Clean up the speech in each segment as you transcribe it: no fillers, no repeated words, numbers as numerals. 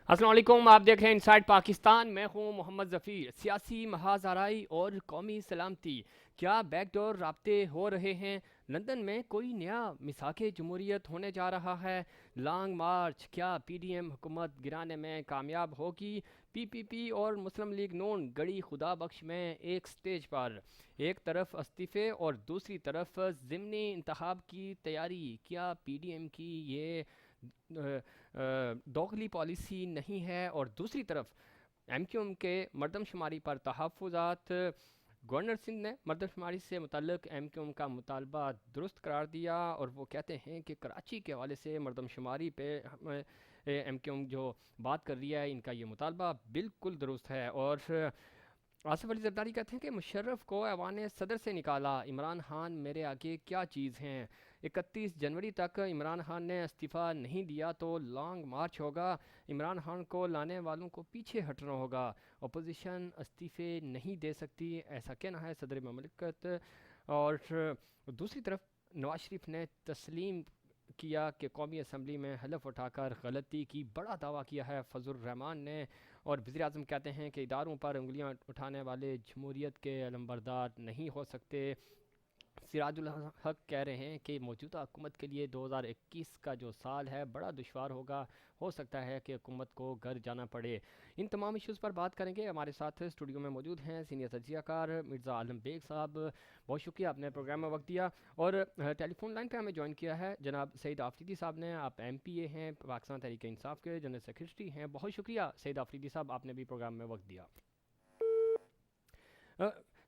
السلام علیکم، آپ دیکھ رہے ہیں انسائڈ پاکستان. میں ہوں محمد ظفیر. سیاسی محاذ آرائی اور قومی سلامتی، کیا بیک ڈور رابطے ہو رہے ہیں؟ لندن میں کوئی نیا مساق جمہوریت ہونے جا رہا ہے؟ لانگ مارچ، کیا پی ڈی ایم حکومت گرانے میں کامیاب ہوگی؟ پی پی اور مسلم لیگ نون گڑی خدا بخش میں ایک سٹیج پر، ایک طرف استعفے اور دوسری طرف ضمنی انتخاب کی تیاری. کیا پی ڈی ایم کی یہ دوغلی پالیسی نہیں ہے؟ اور دوسری طرف ایم کیو ایم کے مردم شماری پر تحفظات. گورنر سندھ نے مردم شماری سے متعلق ایم کیو ایم کا مطالبہ درست قرار دیا، اور وہ کہتے ہیں کہ کراچی کے حوالے سے مردم شماری پہ ایم کیو ایم جو بات کر رہی ہے، ان کا یہ مطالبہ بالکل درست ہے. اور آصف علی زرداری کہتے ہیں کہ مشرف کو ایوان صدر سے نکالا، عمران خان میرے آگے کیا چیز ہیں؟ 31 جنوری تک عمران خان نے استعفیٰ نہیں دیا تو لانگ مارچ ہوگا. عمران خان کو لانے والوں کو پیچھے ہٹنا ہوگا. اپوزیشن استعفے نہیں دے سکتی، ایسا کہنا ہے صدر مملکت. اور دوسری طرف نواز شریف نے تسلیم کیا کہ قومی اسمبلی میں حلف اٹھا کر غلطی کی، بڑا دعویٰ کیا ہے فضل الرحمان نے. اور وزیر اعظم کہتے ہیں کہ اداروں پر انگلیاں اٹھانے والے جمہوریت کے علمبردار نہیں ہو سکتے. سراج الحق کہہ رہے ہیں کہ موجودہ حکومت کے لیے 2021 کا جو سال ہے بڑا دشوار ہوگا، ہو سکتا ہے کہ حکومت کو گھر جانا پڑے. ان تمام ایشوز پر بات کریں گے. ہمارے ساتھ اسٹوڈیو میں موجود ہیں سینئر تجزیہ کار مرزا عالم بیگ صاحب. بہت شکریہ، آپ نے پروگرام میں وقت دیا. اور ٹیلی فون لائن پہ ہمیں جوائن کیا ہے جناب سعید آفریدی صاحب نے. آپ ایم پی اے ہیں، پاکستان تحریک انصاف کے جنرل سیکرٹری ہیں. بہت شکریہ سعید آفریدی صاحب، آپ نے بھی پروگرام میں وقت دیا.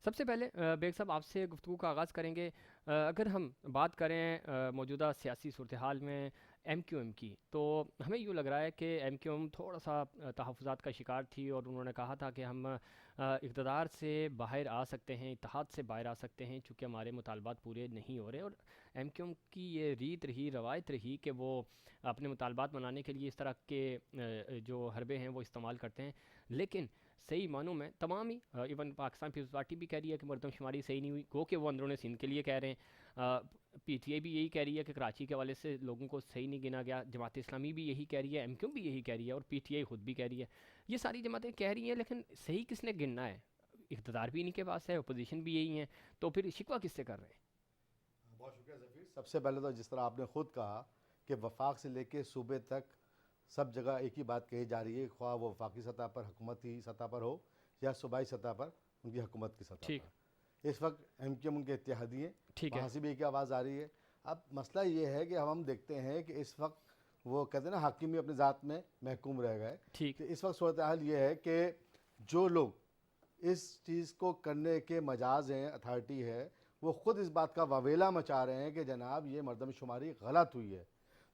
سب سے پہلے بیگ صاحب آپ سے گفتگو کا آغاز کریں گے. اگر ہم بات کریں موجودہ سیاسی صورتحال میں ایم کیو ایم کی، تو ہمیں یوں لگ رہا ہے کہ ایم کیو ایم تھوڑا سا تحفظات کا شکار تھی، اور انہوں نے کہا تھا کہ ہم اقتدار سے باہر آ سکتے ہیں، اتحاد سے باہر آ سکتے ہیں، چونکہ ہمارے مطالبات پورے نہیں ہو رہے. اور ایم کیو ایم کی یہ ریت رہی، روایت رہی کہ وہ اپنے مطالبات منانے کے لیے اس طرح کے جو حربے ہیں وہ استعمال کرتے ہیں. لیکن صحیح معنوں میں تمام ہی ایون پاکستان پیپلز پارٹی بھی کہہ رہی ہے کہ مردم شماری صحیح نہیں ہوئی، گو کہ وہ اندرون سندھ کے لیے کہہ رہے ہیں. پی ٹی اے بھی یہی کہہ رہی ہے کہ کراچی کے حوالے سے لوگوں کو صحیح نہیں گنا گیا. جماعت اسلامی بھی یہی کہہ رہی ہے، ایم کیو بھی یہی کہہ رہی ہے، اور پی ٹی اے خود بھی کہہ رہی ہے. یہ ساری جماعتیں کہہ رہی ہیں، لیکن صحیح کس نے گننا ہے؟ اقتدار بھی انہیں کے پاس ہے، اپوزیشن بھی یہی ہے، تو پھر شکوہ کس سے کر رہے ہیں؟ بہت شکریہ ظفیر. سب سے پہلے تو جس طرح آپ نے خود کہا کہ وفاق سے لے کے صوبے تک سب جگہ ایک ہی بات کہی جا رہی ہے، خواہ وہ وفاقی سطح پر حکومتی سطح پر ہو یا صوبائی سطح پر ان کی حکومت کی سطح ٹھیک. پر. اس وقت ایم کیو ایم کے اتحادی ہیں، ٹھیک ہے. وہاں سے بھی ایک آواز آ رہی ہے. اب مسئلہ یہ ہے کہ ہم دیکھتے ہیں کہ اس وقت وہ کہتے ہیں نا حاکم بھی اپنی ذات میں محکوم رہ گئے. ٹھیک. کہ اس وقت صورتحال یہ ہے کہ جو لوگ اس چیز کو کرنے کے مجاز ہیں، اتھارٹی ہے، وہ خود اس بات کا واویلا مچا رہے ہیں کہ جناب یہ مردم شماری غلط ہوئی ہے.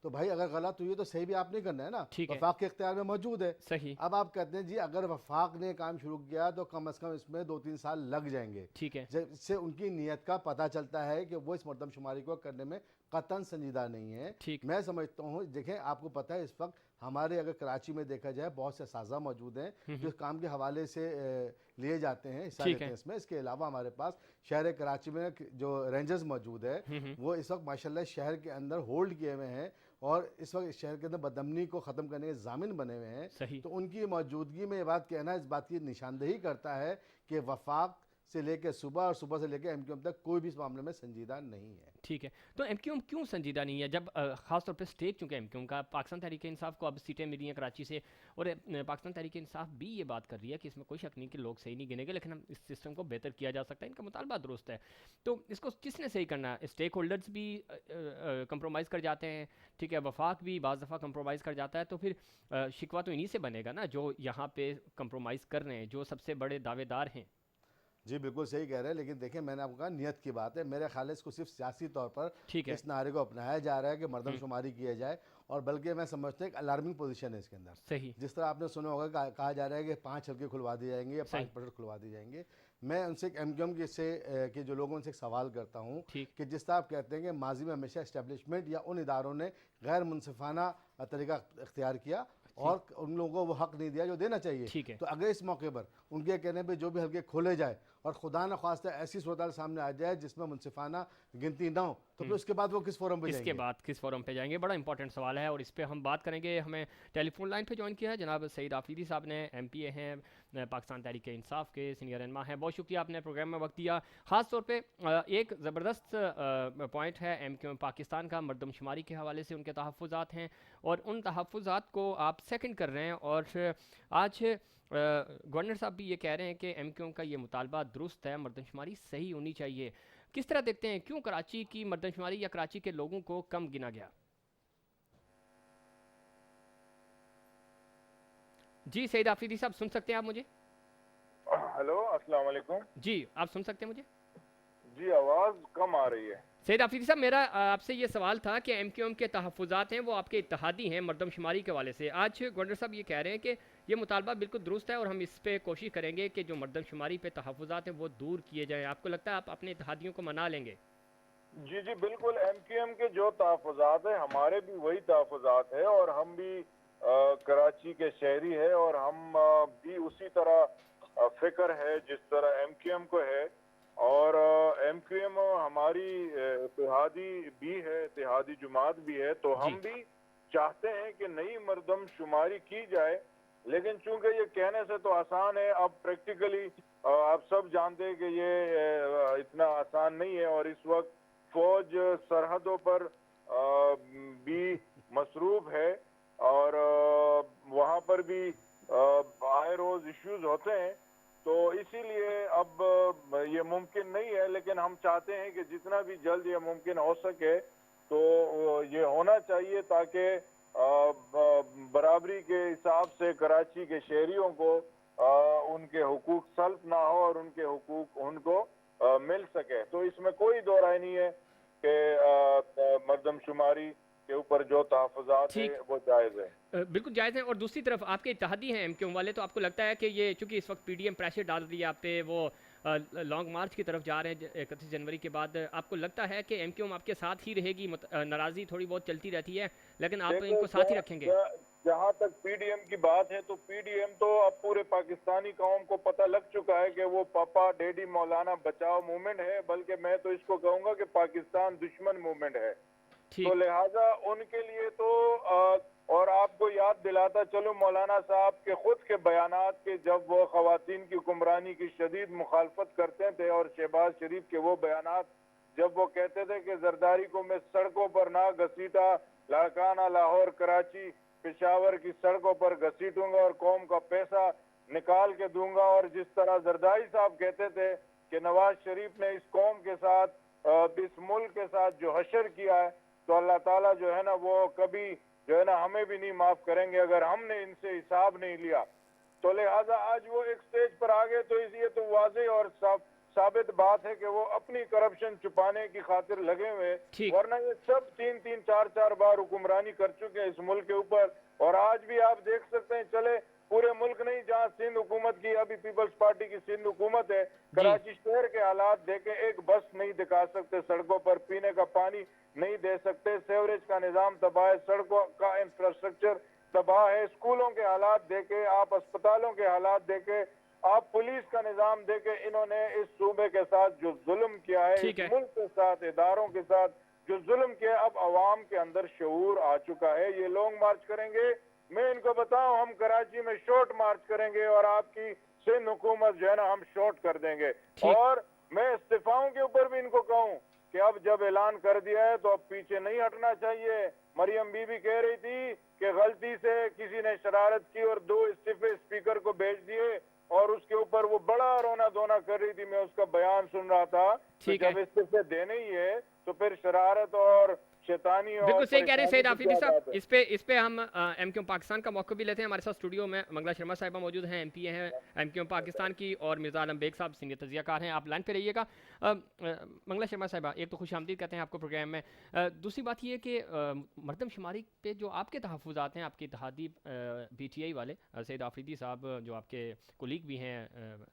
تو بھائی اگر غلط ہوئی ہے تو صحیح بھی آپ نہیں کرنا ہے نا، ٹھیک ہے. وفاق کے اختیار میں موجود ہے. صحیح. اب آپ کہتے ہیں جی اگر وفاق نے کام شروع کیا تو کم از کم اس میں 2-3 سال لگ جائیں گے. ٹھیک ہے. جس سے ان کی نیت کا پتہ چلتا ہے کہ وہ اس مردم شماری کو کرنے میں قطعاً سنجیدہ نہیں ہے. ٹھیک. میں سمجھتا ہوں، دیکھیں آپ کو پتہ ہے اس وقت ہمارے اگر کراچی میں دیکھا جائے بہت سے اساتذہ موجود ہیں جو اس کام کے حوالے سے لیے جاتے ہیں، حصہ ٹھیک لیتے ہے. ہیں اس میں. اس کے علاوہ ہمارے پاس شہر کراچی میں جو رینجرز موجود ہے وہ اس وقت ماشاءاللہ شہر کے اندر ہولڈ کیے ہوئے ہیں، اور اس وقت شہر کے اندر بدامنی کو ختم کرنے کے ضامن بنے ہوئے ہیں. صحیح. تو ان کی موجودگی میں یہ بات کہنا اس بات کی نشاندہی کرتا ہے کہ وفاق سے لے کے صبح اور صبح سے لے کے ایم کیو ایم تک کوئی بھی اس معاملے میں سنجیدہ نہیں ہے. ٹھیک ہے. تو ایم کیو ایم کیوں سنجیدہ نہیں ہے، جب خاص طور پہ اسٹیک چونکہ ایم کیو ایم کا پاکستان تحریک انصاف کو اب سیٹیں ملی ہیں کراچی سے، اور پاکستان تحریک انصاف بھی یہ بات کر رہی ہے کہ اس میں کوئی شک نہیں کہ لوگ صحیح نہیں گنے گے، لیکن ہم اس سسٹم کو بہتر کیا جا سکتا ہے، ان کا مطالبہ درست ہے. تو اس کو کس نے صحیح کرنا ہے؟ اسٹیک ہولڈرز بھی کمپرومائز کر جاتے ہیں، ٹھیک ہے، وفاق بھی بعض دفعہ کمپرومائز کر جاتا ہے، تو پھر شکوہ تو انہی سے بنے گا نا جو یہاں پہ کمپرومائز کر رہے ہیں، جو سب سے بڑے دعوے دار ہیں. جی بالکل صحیح کہہ رہے ہیں، لیکن دیکھیں میں نے آپ کو کہا نیت کی بات ہے. میرے خیال ہے اس کو صرف سیاسی طور پر ٹھیک ہے. اس نعرے کو اپنایا جا رہا ہے کہ مردم شماری کیا جائے، اور بلکہ میں سمجھتا ہوں ایک الارمنگ پوزیشن ہے اس کے اندر. صحیح. جس طرح آپ نے سنا ہوگا کہا جا رہا ہے کہ 5 حلقے کھلوا دیے جائیں گے یا صحیح. 5% کھلوا دیے جائیں گے. میں ان سے ایم کیو ایم کے جو لوگوں سے ایک سوال کرتا ہوں ٹھیک. کہ جس طرح آپ کہتے ہیں کہ ماضی میں ہمیشہ اسٹیبلشمنٹ یا ان اداروں نے غیر منصفانہ طریقہ اختیار کیا اور ان لوگوں کو وہ حق نہیں دیا جو دینا چاہیے. ٹھیک ہے. تو اگر اس موقع پر ان کے کہنے پہ جو بھی حلقے کھولے جائے اور خدا نخواستہ ایسی صورتحال سامنے آ جائے جس میں منصفانہ گنتی نہ ہو، تو پھر اس کے بعد وہ کس فورم پہ اس جائیں کے گے؟ بعد کس فورم پہ جائیں گے؟ بڑا امپورٹنٹ سوال ہے اور اس پہ ہم بات کریں گے. ہمیں ٹیلی فون لائن پہ جوائن کیا ہے جناب سعید آفریدی صاحب نے, ایم پی اے ہیں, پاکستان تحریک انصاف کے سینئر رہنما ہیں. بہت شکریہ آپ نے پروگرام میں وقت دیا. خاص طور پہ ایک زبردست پوائنٹ ہے ایم کیو پاکستان کا, مردم شماری کے حوالے سے ان کے تحفظات ہیں اور ان تحفظات کو آپ سیکنڈ کر رہے ہیں. اور آج گورنر صاحب بھی یہ کہہ رہے ہیں کہ ایم کیو کا یہ مطالبہ درست ہے, مردم شماری صحیح ہونی چاہیے. کس طرح دیکھتے ہیں, کیوں کراچی کی مردم شماری یا کراچی کے لوگوں کو کم گنا گیا؟ جی سعید آفریدی صاحب سن سکتے ہیں آپ مجھے؟ ہلو السلام علیکم. جی آپ سن سکتے ہیں مجھے؟ جی آواز کم آ رہی ہے. سعید آفریدی صاحب میرا آپ سے یہ سوال تھا کہ ایم کیو ایم کے تحفظات ہیں وہ آپ کے اتحادی ہیں مردم شماری کے حوالے سے. آج گورنر صاحب یہ کہہ رہے ہیں کہ یہ مطالبہ بالکل درست ہے اور ہم اس پہ کوشش کریں گے کہ جو مردم شماری پہ تحفظات ہیں وہ دور کیے جائیں. آپ کو لگتا ہے آپ اپنے اتحادیوں کو منا لیں گے؟ جی جی بالکل, ایم کیو ایم کے جو تحفظات ہیں ہمارے بھی وہی تحفظات ہیں اور ہم بھی کراچی کے شہری ہیں اور ہم بھی اسی طرح فکر ہے جس طرح ایم کیو ایم کو ہے. اور ایم کیو ایم ہماری اتحادی بھی ہے, اتحادی جماعت بھی ہے, تو ہم بھی چاہتے ہیں کہ نئی مردم شماری کی جائے. لیکن چونکہ یہ کہنے سے تو آسان ہے, اب پریکٹیکلی آپ سب جانتے ہیں کہ یہ اتنا آسان نہیں ہے اور اس وقت فوج سرحدوں پر بھی مصروف ہے اور وہاں پر بھی آئے روز ایشوز ہوتے ہیں. تو اسی لیے اب یہ ممکن نہیں ہے, لیکن ہم چاہتے ہیں کہ جتنا بھی جلد یہ ممکن ہو سکے تو یہ ہونا چاہیے تاکہ برابری کے حساب سے کراچی کے شہریوں کو ان کے حقوق سلب نہ ہو اور ان کے حقوق ان کو مل سکے. تو اس میں کوئی دو رائے نہیں ہے کہ مردم شماری کے اوپر جو تحفظات ہیں وہ جائز ہے. بالکل جائز ہیں. اور دوسری طرف آپ کے اتحادی ہیں ایم کیو والے, تو آپ کو لگتا ہے کہ یہ چونکہ اس وقت پی ڈی ایم پریشر ڈال رہی ہے آپ پہ, وہ لانگ مارچ کی طرف جا رہے ہیں 31 جنوری کے بعد, آپ کو لگتا ہے کہ ایم کیو آپ کے ساتھ ہی رہے گی؟ ناراضی تھوڑی بہت چلتی رہتی ہے لیکن آپ ان کو ساتھ ہی رکھیں گے؟ جہاں تک پی ڈی ایم کی بات ہے تو پی ڈی ایم تو اب پورے پاکستانی قوم کو پتہ لگ چکا ہے کہ وہ پاپا ڈیڈی مولانا بچاؤ موومنٹ ہے, بلکہ میں تو اس کو کہوں گا کہ پاکستان دشمن موومنٹ ہے. تو لہٰذا ان کے لیے تو اور آپ کو یاد دلاتا چلو مولانا صاحب کے خود کے بیانات کے, جب وہ خواتین کی حکمرانی کی شدید مخالفت کرتے تھے اور شہباز شریف کے وہ بیانات جب وہ کہتے تھے کہ زرداری کو میں سڑکوں پر نہ گھسیٹا, لاڑکانہ لاہور کراچی پشاور کی سڑکوں پر گھسیٹوں گا اور قوم کا پیسہ نکال کے دوں گا, اور جس طرح زرداری صاحب کہتے تھے کہ نواز شریف نے اس قوم کے ساتھ اس ملک کے ساتھ جو حشر کیا ہے تو اللہ تعالیٰ جو ہے نا وہ کبھی جو ہے نا ہمیں بھی نہیں معاف کریں گے اگر ہم نے ان سے حساب نہیں لیا. تو لہٰذا آج وہ ایک سٹیج پر آگے, تو اس لیے تو واضح اور ثابت بات ہے کہ وہ اپنی کرپشن چھپانے کی خاطر لگے ہوئے, ورنہ یہ سب 3-4 بار حکمرانی کر چکے ہیں اس ملک کے اوپر. اور آج بھی آپ دیکھ سکتے ہیں, چلے پورے ملک نہیں, جہاں سندھ حکومت کی ابھی پیپلز پارٹی کی سندھ حکومت ہے, کراچی شہر کے حالات دیکھیں, ایک بس نہیں دکھا سکتے سڑکوں پر, پینے کا پانی نہیں دے سکتے, سیوریج کا نظام تباہ ہے, سڑکوں کا انفراسٹرکچر تباہ ہے, اسکولوں کے حالات دیکھیں آپ, اسپتالوں کے حالات دیکھیں آپ, پولیس کا نظام دیکھیں. انہوں نے اس صوبے کے ساتھ جو ظلم کیا ہے, اس ملک کے ساتھ, اداروں کے ساتھ جو ظلم کیا, اب عوام کے اندر شعور آ چکا ہے. یہ لانگ مارچ کریں گے, میں ان کو بتاؤں ہم کراچی میں شارٹ مارچ کریں گے اور آپ کی سندھ حکومت جو ہے نا ہم شارٹ کر دیں گے. اور میں استعفاؤں کے اوپر بھی ان کو کہوں کہ اب جب اعلان کر دیا ہے تو اب پیچھے نہیں ہٹنا چاہیے. مریم بی بی کہہ رہی تھی کہ غلطی سے کسی نے شرارت کی اور 2 استعفے اسپیکر کو بھیج دیے, اور اس کے اوپر وہ بڑا رونا دھونا کر رہی تھی. میں اس کا بیان سن رہا تھا کہ جب استعفے دینے ہی ہے تو پھر شرارت اور شیطانی اور بالکل صحیح کہہ رہے ہیں سعید آفریدی صاحب. اس پہ ہم ایم کیو پاکستان کا موقع بھی لیتے ہیں. ہمارے ساتھ اسٹوڈیو میں منگلا شرما صاحبہ موجود ہیں, ایم پی ہیں ایم کیو پاکستان کی, اور مرزا عالم بیگ صاحب سینئر تجزیہ کار ہیں. آپ لائن پہ رہیے گا. منگلا شرما صاحبہ, ایک تو خوش آمدید کہتے ہیں آپ کو پروگرام میں. دوسری بات یہ کہ مردم شماری پہ جو آپ کے تحفظات ہیں, آپ کے اتحادی پی ٹی آئی والے سعید آفریدی صاحب جو آپ کے کولیگ بھی ہیں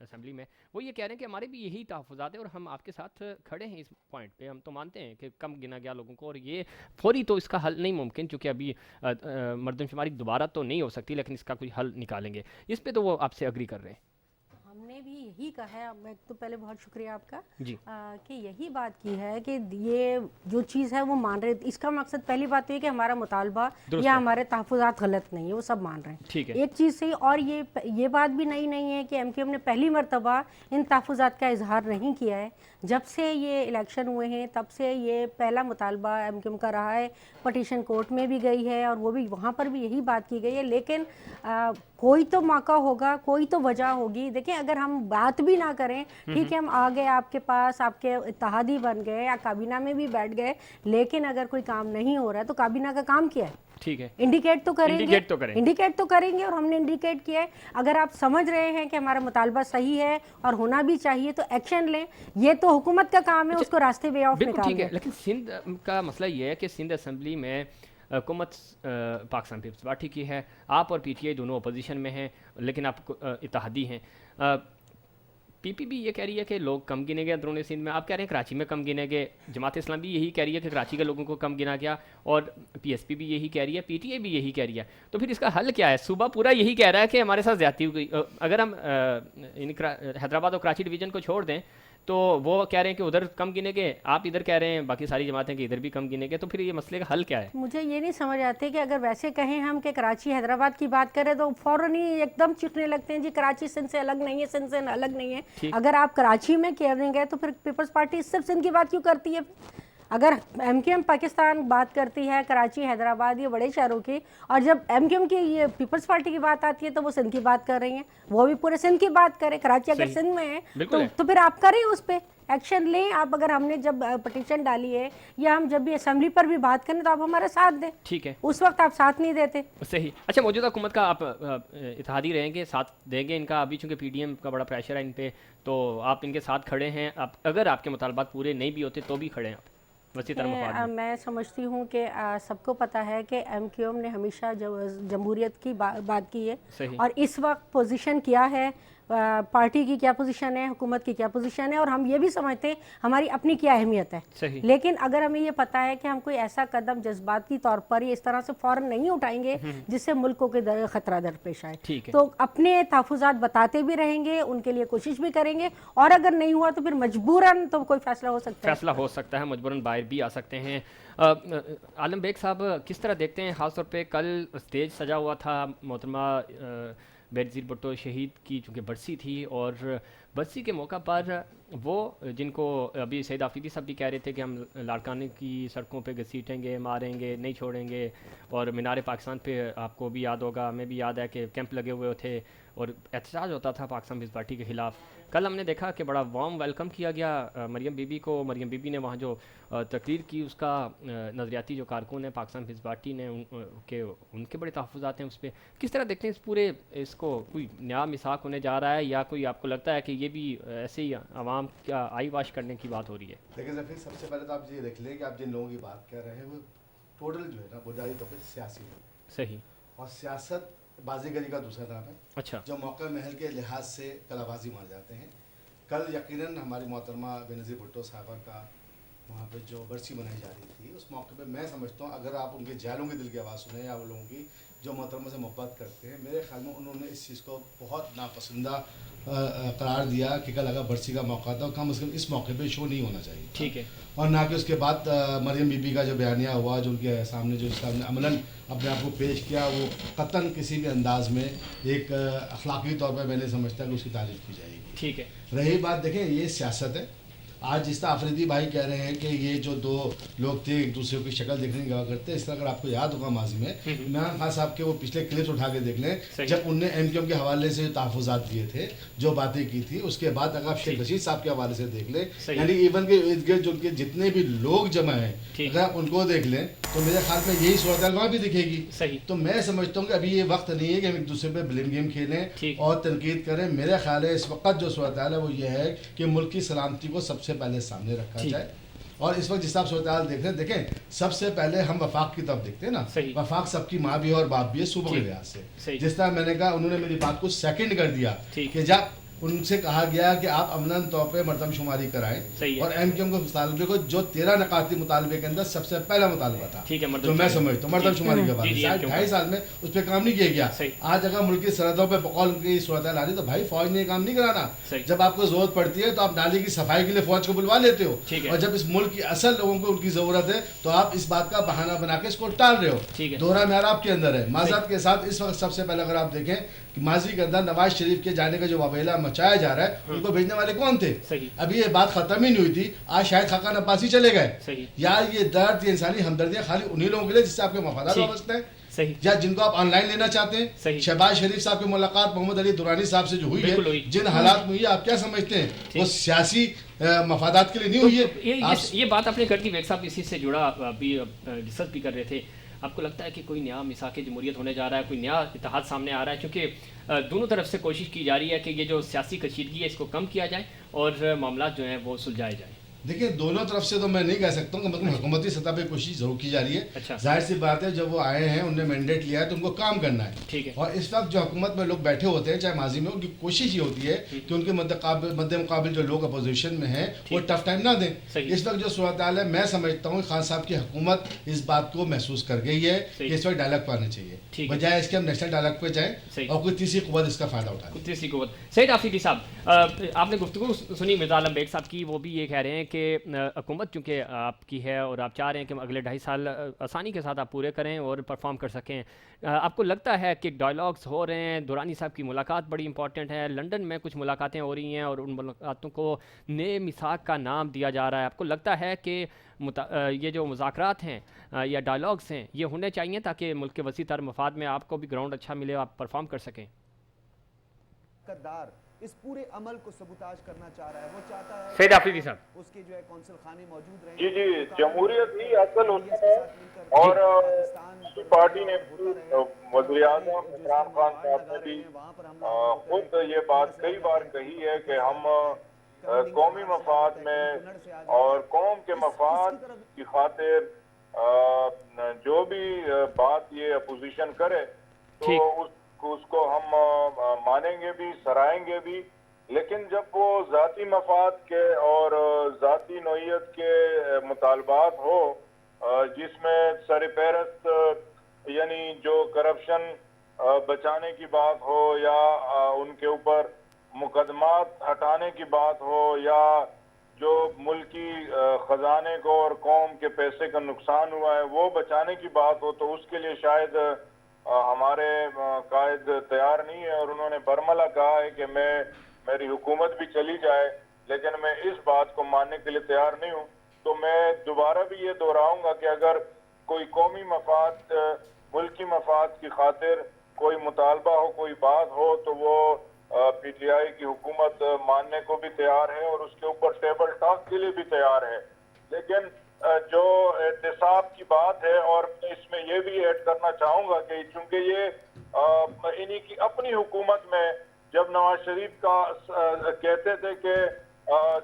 اسمبلی میں, وہ یہ کہہ رہے ہیں کہ ہمارے بھی یہی تحفظات ہیں اور ہم آپ کے ساتھ کھڑے ہیں اس پوائنٹ پہ. ہم تو مانتے ہیں کہ کم گنا گیا لوگوں کو, اور یہ فوری تو اس کا حل نہیں ممکن, چونکہ ابھی مردم شماری دوبارہ تو نہیں ہو سکتی, لیکن اس کا کوئی حل نکالیں گے. اس پہ تو وہ آپ سے اگری کر رہے ہیں. ہم نے بھی یہی کہا ہے. میں تو پہلے بہت شکریہ آپ کا جی کہ یہی بات کی ہے کہ یہ جو چیز ہے وہ مان رہے. اس کا مقصد پہلی بات تو یہ کہ ہمارا مطالبہ یا ہمارے تحفظات غلط نہیں ہے, وہ سب مان رہے ہیں. ٹھیک ہے, ایک چیز صحیح, اور یہ بات بھی نہیں ہے کہ ایم کیو ایم نے پہلی مرتبہ ان تحفظات کا اظہار نہیں کیا ہے. جب سے یہ الیکشن ہوئے ہیں تب سے یہ پہلا مطالبہ ایم کیو ایم کا رہا ہے. پٹیشن کورٹ میں بھی گئی ہے اور وہ بھی وہاں پر بھی یہی بات کی گئی ہے. لیکن کوئی تو موقع ہوگا, کوئی تو وجہ ہوگی. دیکھیں اگر ہم بات بھی نہ کریں, ٹھیک ہے ہم آ گئے آپ کے پاس, آپ کے اتحادی بن گئے یا کابینہ میں بھی بیٹھ گئے, لیکن اگر کوئی کام نہیں ہو رہا ہے تو کابینہ کا کام کیا ہے؟ ٹھیک ہے, انڈیکیٹ تو کریں گے, انڈیکیٹ تو کریں گے, اور ہم نے انڈیکیٹ کیا ہے. اگر آپ سمجھ رہے ہیں کہ ہمارا مطالبہ صحیح ہے اور ہونا بھی چاہیے تو ایکشن لیں. یہ تو حکومت کا کام ہے اس کو راستے وے آف بالکل نکال ٹھیک ہے. دیں. لیکن سندھ کا مسئلہ یہ ہے کہ سندھ اسمبلی میں حکومت پاکستان پیپلز پارٹی کی ہے, آپ اور پی ٹی آئی دونوں اپوزیشن میں ہیں, لیکن آپ اتحادی ہیں. پی پی بھی یہ کہہ رہی ہے کہ لوگ کم گنے گئے اندرون سندھ میں, آپ کہہ رہے ہیں کراچی میں کم گنے گئے. جماعت اسلام بھی یہی کہہ رہی ہے کہ کراچی کے لوگوں کو کم گنا گیا, اور پی ایس پی بھی یہی کہہ رہی ہے, پی ٹی اے بھی یہی کہہ رہی ہے. تو پھر اس کا حل کیا ہے؟ صوبہ پورا یہی کہہ رہا ہے کہ ہمارے ساتھ زیادتی ہو گئی. اگر ہم حیدرآباد اور کراچی ڈویژن کو چھوڑ دیں تو وہ کہہ رہے ہیں کہ ادھر کم گنے گے, آپ ادھر کہہ رہے ہیں باقی ساری جماعتیں کہ ادھر بھی کم گنے گے. تو پھر یہ مسئلے کا حل کیا ہے؟ مجھے یہ نہیں سمجھ آتے کہ اگر ویسے کہیں ہم کہ کراچی حیدرآباد کی بات کریں تو فوراً ہی ایک دم چکنے لگتے ہیں جی کراچی سندھ سے الگ نہیں ہے, سندھ سے الگ نہیں ہے. اگر آپ کراچی میں کہہ گے تو پھر پیپلز پارٹی صرف سندھ کی بات کیوں کرتی ہے؟ اگر ایم کیو ایم پاکستان بات کرتی ہے کراچی حیدرآباد یہ بڑے شہروں کی, اور جب ایم کیو ایم کی یہ پیپلز پارٹی کی بات آتی ہے تو وہ سندھ کی بات کر رہی ہیں, وہ بھی پورے سندھ کی بات کریں. کراچی اگر سندھ میں ہے تو پھر آپ کریں اس پہ ایکشن لیں. آپ اگر ہم نے جب پٹیشن ڈالی ہے یا ہم جب بھی اسمبلی پر بھی بات کریں تو آپ ہمارا ساتھ دیں. ٹھیک ہے, اس وقت آپ ساتھ نہیں دیتے. صحیح. اچھا, موجودہ حکومت کا آپ اتحادی رہیں گے, ساتھ دیں گے ان کا؟ ابھی چونکہ پی ڈی ایم کا بڑا پریشر ہے ان پہ, تو آپ ان کے ساتھ کھڑے ہیں. اگر آپ کے مطالبات پورے نہیں بھی ہوتے تو بھی کھڑے ہیں آپ وسیع تر مفاد میں؟ میں سمجھتی ہوں کہ سب کو پتہ ہے کہ ایم کیو ایم نے ہمیشہ جمہوریت کی بات کی ہے, اور اس وقت پوزیشن کیا ہے, پارٹی کی کیا پوزیشن ہے, حکومت کی کیا پوزیشن ہے, اور ہم یہ بھی سمجھتے ہیں ہماری اپنی کیا اہمیت ہے. لیکن اگر ہمیں یہ پتہ ہے کہ ہم کوئی ایسا قدم جذباتی طور پر اس طرح سے فوراً نہیں اٹھائیں گے جس سے ملکوں کے خطرہ درپیش آئے, تو اپنے تحفظات بتاتے بھی رہیں گے, ان کے لیے کوشش بھی کریں گے, اور اگر نہیں ہوا تو پھر مجبوراً تو کوئی فیصلہ ہو سکتا ہے, مجبوراً باہر بھی آ سکتے ہیں. عالم بیگ صاحب کس طرح دیکھتے ہیں, خاص طور پہ کل اسٹیج سجا ہوا تھا محترمہ بینظیر بھٹو شہید کی چونکہ برسی تھی, اور برسی کے موقع پر وہ جن کو ابھی سید آفریدی صاحب بھی کہہ رہے تھے کہ ہم لاڑکانے کی سڑکوں پہ گھسیٹیں گے, ماریں گے, نہیں چھوڑیں گے, اور مینار پاکستان پہ آپ کو بھی یاد ہوگا, ہمیں بھی یاد ہے کہ کیمپ لگے ہوئے تھے اور احتجاج ہوتا تھا پاکستان پیپلز پارٹی کے خلاف. کل ہم نے دیکھا کہ بڑا وارم ویلکم کیا گیا مریم بی بی کو. مریم بی بی نے وہاں جو تقریر کی, اس کا نظریاتی جو کارکن ہیں پاکستان پیپلز پارٹی نے ان کے بڑے تحفظات ہیں اس پہ. کس طرح دیکھتے ہیں اس پورے اس کو؟ کوئی نیا مساق ہونے جا رہا ہے یا کوئی آپ کو لگتا ہے کہ یہ بھی ایسے ہی عوام کا آئی واش کرنے کی بات ہو رہی ہے؟ لیکن ظفیر سب سے پہلے تو آپ یہ دیکھ لیں کہ آپ جن لوگوں کی بات کر رہے ہیں وہ ٹوٹل جو ہے نا بنیادی طور پہ سیاسی لوگ. صحیح. اور سیاست بازیگری کا دوسرا نام ہے. اچھا. جو موقع محل کے لحاظ سے کلا بازی مان جاتے ہیں. کل یقیناً ہماری محترمہ بینظیر بھٹو صاحبہ کا وہاں پہ جو برسی منائی جا رہی تھی, اس موقع پہ میں سمجھتا ہوں اگر آپ ان کے جائلوں کے دل کی آواز سنیں یا وہ لوگوں کی جو محترمہ سے محبت کرتے ہیں, میرے خیال میں انہوں نے اس چیز کو بہت ناپسندہ قرار دیا کہ کل اگر برسی کا موقع تھا, کم از کم اس موقع پہ شو نہیں ہونا چاہیے. ٹھیک ہے. اور نہ کہ اس کے بعد مریم بی بی کا جو بیانیہ ہوا, جو ان کے سامنے جو اسلام نے عملاً اپنے آپ کو پیش کیا, وہ قطعاً کسی بھی انداز میں ایک اخلاقی طور پہ میں نہیں سمجھتا کہ اس کی تعریف کی جائے گی. ٹھیک ہے. رہی بات, دیکھیں یہ سیاست ہے. آج جس طرح آفریدی بھائی کہہ رہے ہیں کہ یہ جو دو لوگ تھے ایک دوسرے کی شکل دیکھنے کی گواہ کرتے ہیں, اس طرح اگر آپ کو یاد ہوگا ماضی میں عمران خان صاحب کے وہ پچھلے کلپس اٹھا کے دیکھ لیں, جب ان نے ایم کیو ایم کے حوالے سے تحفظات دیے تھے, جو باتیں کی تھی, اس کے بعد اگر آپ شیخ رشید صاحب کے حوالے سے دیکھ لیں, یعنی ایون کے ارد گرد جو جتنے بھی لوگ جمع ہیں اگر آپ ان کو دیکھ لیں تو میرے خیال میں یہی صورتحال وہاں بھی دکھے گی. تو میں سمجھتا ہوں کہ ابھی یہ وقت نہیں ہے کہ ہم ایک دوسرے پہ بلیم گیم کھیلیں اور تنقید کریں. میرا خیال ہے اس وقت جو صورتحال ہے وہ یہ ہے کہ ملک کی سلامتی کو سب سے پہلے سامنے رکھا جائے. اور اس وقت جس طرح صورتحال دیکھ رہے ہیں, دیکھیں سب سے پہلے ہم وفاق کی طرف دیکھتے ہیں نا. وفاق سب کی ماں بھی ہے اور باپ بھی ہے صوبوں کے لحاظ سے. جس طرح میں نے کہا, انہوں نے میری بات کو سیکنڈ کر دیا کہ جب ان سے کہا گیا کہ آپ امناً طور پہ مردم شماری کرائیں, اور ایم کیو ایم کو مطالبے کو جو 13 نکاتی مطالبے کے اندر سب سے پہلا مطالبہ تھا جو میں سمجھتا ہوں مردم شماری کے بارے میں, 2.5 سال میں اس پہ کام نہیں کیا گیا. آج اگر ملک کی سرحدوں پہ بقول کی صورتحال آ رہی تو بھائی فوج نے یہ کام نہیں کرانا. جب آپ کو ضرورت پڑتی ہے تو آپ نالی کی صفائی کے لیے فوج کو بلوا لیتے ہو, اور جب اس ملک کی اصل لوگوں کو ان کی ضرورت ہے تو آپ اس بات کا بہانہ بنا کے اس کو ٹال رہے ہو. دوہرا معیار آپ کے اندر ہے. معذرت کے ساتھ اس وقت سب سے پہلے اگر آپ دیکھیں کہ ماضی کے اندر نواز شریف کے جانے کا جو واویلا مچایا جا رہا ہے, ان کو بھیجنے والے کون تھے؟ ابھی یہ بات ختم ہی نہیں ہوئی تھی, آج شاید خاقان عباسی چلے گئے. یا یہ درد, یہ انسانی ہمدردیاں خالی انہی لوگوں کے لیے جس سے آپ کے مفادات وابستہ ہیں, یا جن کو آپ آن لائن لینا چاہتے ہیں. شہباز شریف صاحب کی ملاقات محمد علی درانی صاحب سے جو ہوئی ہے, جن حالات میں ہوئی ہے, آپ کیا سمجھتے ہیں وہ سیاسی مفادات کے لیے نہیں ہوئی ہے؟ یہ بات آپ نے کر دی. ویک صاحب اسی سے جڑا ابھی ڈسکس بھی کر رہے تھے. آپ کو لگتا ہے کہ کوئی نیا میثاق جمہوریت ہونے جا رہا ہے, کوئی نیا اتحاد سامنے آ رہا ہے؟ کیونکہ دونوں طرف سے کوشش کی جا رہی ہے کہ یہ جو سیاسی کشیدگی ہے اس کو کم کیا جائے اور معاملات جو ہیں وہ سلجھائے جائیں. دیکھیں دونوں طرف سے تو میں نہیں کہہ سکتا ہوں, کہ مطلب حکومتی سطح پہ کوشش ضرور کی جا رہی ہے. ظاہر سی بات ہے جب وہ آئے ہیں, انہوں نے مینڈیٹ لیا ہے تو ان کو کام کرنا ہے. اور اس وقت جو حکومت میں لوگ بیٹھے ہوتے ہیں چاہے ماضی میں, ان کی کوشش یہ ہوتی ہے کہ ان کے مد مقابل جو لوگ اپوزیشن میں ہیں وہ ٹف ٹائم نہ دیں. اس وقت جو صورتحال ہے میں سمجھتا ہوں خان صاحب کی حکومت اس بات کو محسوس کر گئی ہے کہ اس وقت ڈائلاگ پہ آنا چاہیے, بجائے اس کے ہم نیشنل ڈائلاگ پہ جائیں اور کوئی تیسری قوت اس کا فائدہ اٹھائے. تیسری قوت. سعید آفریدی صاحب, آپ نے گفتگو سنی مرزا عالم بیگ صاحب کی, وہ بھی یہ کہہ رہے ہیں کہ حکومت چونکہ آپ کی ہے اور آپ چاہ رہے ہیں کہ اگلے 2.5 سال آسانی کے ساتھ آپ پورے کریں اور پرفارم کر سکیں. آپ کو لگتا ہے کہ ڈائلاگس ہو رہے ہیں, دورانی صاحب کی ملاقات بڑی امپورٹنٹ ہے, لنڈن میں کچھ ملاقاتیں ہو رہی ہیں اور ان ملاقاتوں کو نئے میثاق کا نام دیا جا رہا ہے. آپ کو لگتا ہے کہ یہ جو مذاکرات ہیں یا ڈائلاگس ہیں یہ ہونے چاہیے تاکہ ملک کے وسیع تر مفاد میں آپ کو بھی گراؤنڈ اچھا ملے, آپ پرفارم کر سکیں؟ اس پورے عمل کو سبوتاج کرنا چاہ رہا ہے, وہ چاہتا ہے سعید آفریدی صاحب اس کے جو ہے کونسل خانے موجود رہیں. جی جمہوریت ہی اصل ہوتا ہے, اور پارٹی نے وزیر اعظم عمران خان صاحب نے بھی خود یہ بات کئی بار کہی ہے کہ ہم قومی مفاد میں اور قوم کے مفاد کی خاطر جو بھی بات یہ اپوزیشن کرے تو اس کو ہم مانیں گے بھی, سرائیں گے بھی. لیکن جب وہ ذاتی مفاد کے اور ذاتی نوعیت کے مطالبات ہو, جس میں سر فہرست یعنی جو کرپشن بچانے کی بات ہو, یا ان کے اوپر مقدمات ہٹانے کی بات ہو, یا جو ملکی خزانے کو اور قوم کے پیسے کا نقصان ہوا ہے وہ بچانے کی بات ہو, تو اس کے لیے شاید ہمارے قائد تیار نہیں ہے. اور انہوں نے برملا کہا ہے کہ میری حکومت بھی چلی جائے لیکن میں اس بات کو ماننے کے لیے تیار نہیں ہوں. تو میں دوبارہ بھی یہ دہراؤں گا کہ اگر کوئی قومی مفاد, ملکی مفاد کی خاطر کوئی مطالبہ ہو, کوئی بات ہو, تو وہ پی ٹی آئی کی حکومت ماننے کو بھی تیار ہے اور اس کے اوپر ٹیبل ٹاک کے لیے بھی تیار ہے. لیکن جو احتساب کی بات ہے, اور اس میں یہ بھی ایڈ کرنا چاہوں گا کہ چونکہ یہ انہی کی اپنی حکومت میں جب نواز شریف کا کہتے تھے کہ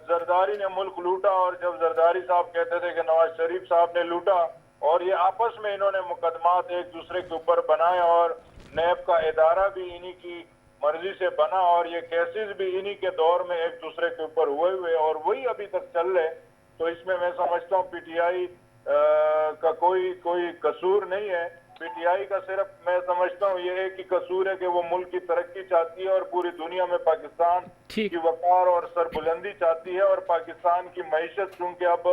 زرداری نے ملک لوٹا, اور جب زرداری صاحب کہتے تھے کہ نواز شریف صاحب نے لوٹا, اور یہ آپس میں انہوں نے مقدمات ایک دوسرے کے اوپر بنائے, اور نیب کا ادارہ بھی انہی کی مرضی سے بنا, اور یہ کیسز بھی انہی کے دور میں ایک دوسرے کے اوپر ہوئے اور وہی ابھی تک چل رہے. تو اس میں سمجھتا ہوں پی ٹی آئی کا کوئی قصور نہیں ہے. پی ٹی آئی کا صرف میں سمجھتا ہوں یہ ایک ہی قصور ہے کہ وہ ملک کی ترقی چاہتی ہے اور پوری دنیا میں پاکستان کی وقار اور سربلندی چاہتی ہے, اور پاکستان کی معیشت چونکہ اب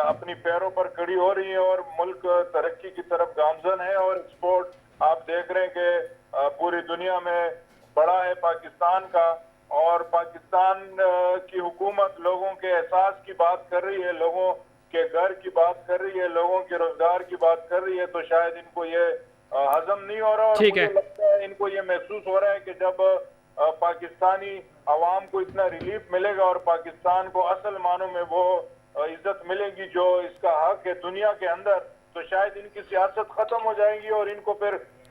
اپنی پیروں پر کھڑی ہو رہی ہے اور ملک ترقی کی طرف گامزن ہے, اور ایکسپورٹ آپ دیکھ رہے ہیں کہ پوری دنیا میں بڑا ہے پاکستان کا. اور پاکستان کی حکومت لوگوں کے احساس کی بات کر رہی ہے, لوگوں کے گھر کی بات کر رہی ہے, لوگوں کے روزگار کی بات کر رہی ہے. تو شاید ان کو یہ ہضم نہیں ہو رہا, اور مجھے لگتا ہے ان کو یہ محسوس ہو رہا ہے کہ جب پاکستانی عوام کو اتنا ریلیف ملے گا اور پاکستان کو اصل معنوں میں وہ عزت ملے گی جو اس کا حق ہے دنیا کے اندر, تو شاید ان کی سیاست ختم ہو جائے گی اور ان کو پھر